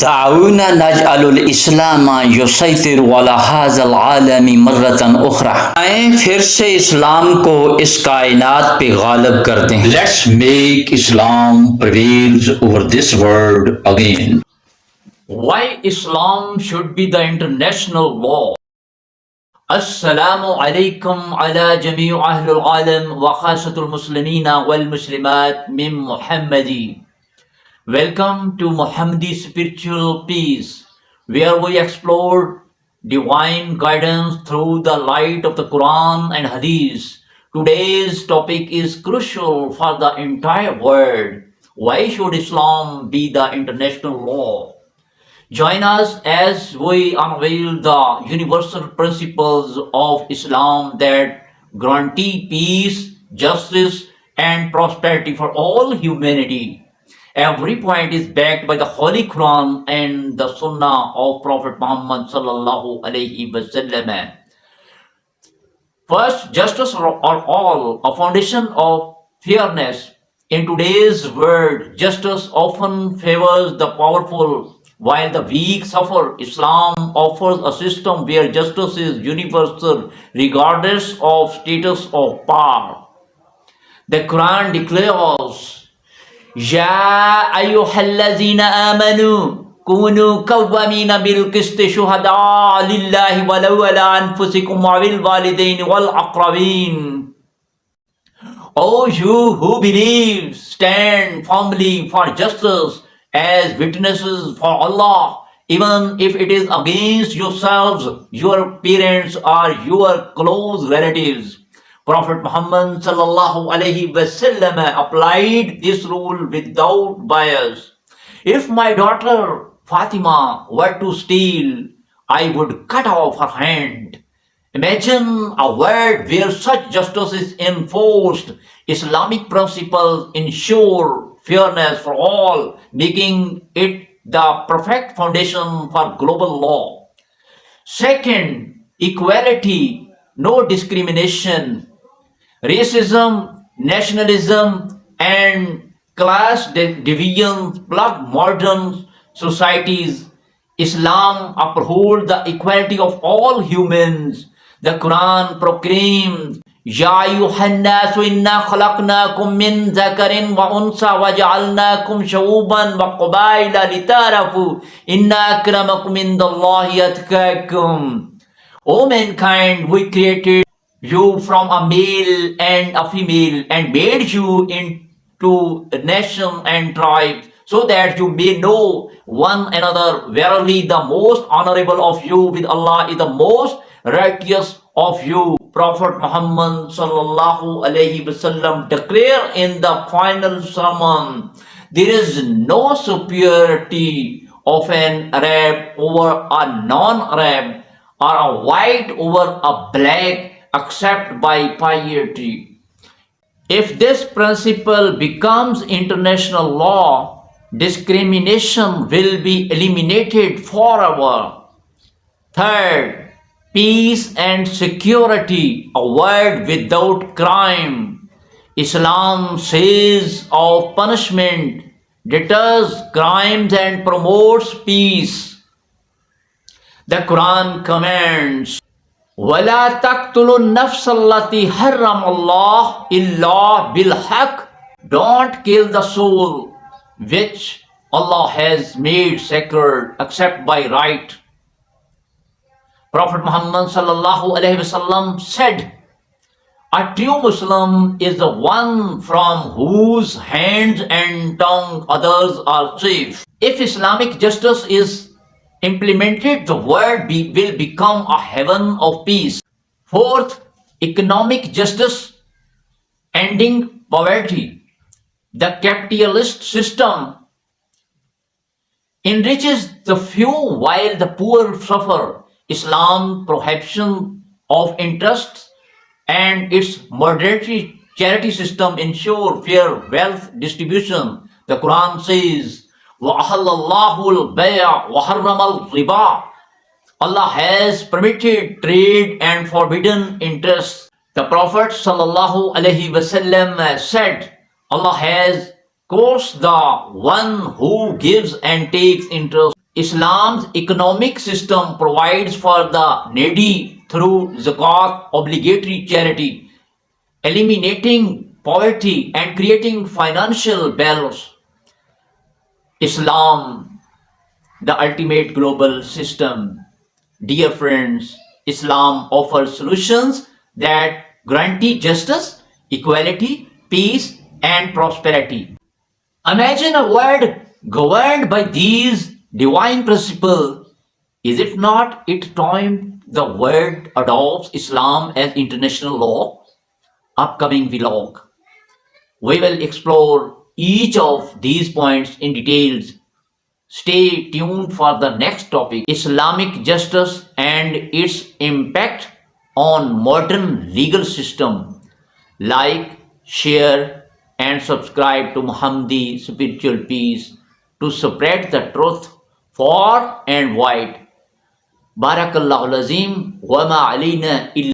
دعونا نجعل الاسلام یسیطر علی هذا العالم مرة اخرى. آئیں پھر سے اسلام کو اس کائنات پہ غالب کر دیں. Let's make Islam prevails over this world again. Why Islam should be the international law. Assalamu alaikum ala jami' ahl al-alam wa khasatul muslimina wal muslimat min Muhammadi. Welcome to Muhammdi Spiritual Peace, where we explore divine guidance through the light of the Quran and Hadith. Today's topic is crucial for the entire world. Why should Islam be the international law? Join us as we unveil the universal principles of Islam that guarantee peace, justice, and prosperity for all humanity. Every point is backed by the Holy Quran and the Sunnah of Prophet Muhammad sallallahu alaihi wasallam. First, justice for all, a foundation of fairness. In today's world, justice often favors the powerful, while the weak suffer. Islam offers a system where justice is universal, regardless of status or power. The Quran declares, يا أيها الذين آمنوا كونوا قوامين بالقسط شهداء لله ولو على أنفسكم وبالوالدين والأقربين. O you who believe, stand firmly for justice as witnesses for Allah, even if it is against yourselves, your parents, or your close relatives. Prophet Muhammad sallallahu alaihi wasallam applied this rule without bias. If my daughter Fatima were to steal, I would cut off her hand. Imagine a world where such justice is enforced. Islamic principles ensure fairness for all, making it the perfect foundation for global law. Second, equality, no discrimination. Racism, nationalism, and class divisions plague modern societies. Islam upholds the equality of all humans. The Quran proclaims, Ya ayyuhannasu inna khalaqnakum min zakarin wa unsa wa ja'alnakum shu'uban wa qabaila litarafu inna akramakum indallahi atqakum. O mankind, we created you from a male and a female and made you into a nation and tribes so that you may know one another. Verily the most honorable of you with Allah is the most righteous of you. Prophet Muhammad sallallahu alaihi wasallam declared in the final sermon, there is no superiority of an Arab over a non-Arab or a white over a black except by piety. If this principle becomes international law, discrimination will be eliminated forever. Third, peace and security, a world without crime. Islam says of punishment, deters crimes and promotes peace. The Quran commands, وَلَا تَقْتُلُوا النَّفْسَ الَّتِي حَرَّمَ اللَّهُ إِلَّا بِالْحَقِّ. Don't kill the soul which Allah has made sacred except by right. Prophet Muhammad sallallahu alaihi wasallam said, a true Muslim is the one from whose hands and tongue others are safe. If Islamic justice is implemented, the world will become a heaven of peace. Fourth, economic justice, ending poverty. The capitalist system enriches the few while the poor suffer. Islam's prohibition of interest and its moderate charity system ensure fair wealth distribution. The Quran says, وَأَحَلَّ اللَّهُ الْبَيْعَ وَحَرَّمَ الرِّبَا. Allah has permitted trade and forbidden interest. The Prophet sallallahu alaihi wasallam said, Allah has cursed the one who gives and takes interest. Islam's economic system provides for the needy through zakat, obligatory charity, eliminating poverty and creating financial balance. Islam, the ultimate global system. Dear friends, Islam offers solutions that guarantee justice, equality, peace, and prosperity. Imagine a world governed by these divine principles. Is it not it time the world adopts Islam as international law? Upcoming vlog, we will explore each of these points in details. Stay tuned for the next topic, Islamic justice and its impact on modern legal system. Like, share, and subscribe to Muhammdi Spiritual Peace to spread the truth far and wide. Barakallahu lazim wa ma alayna illa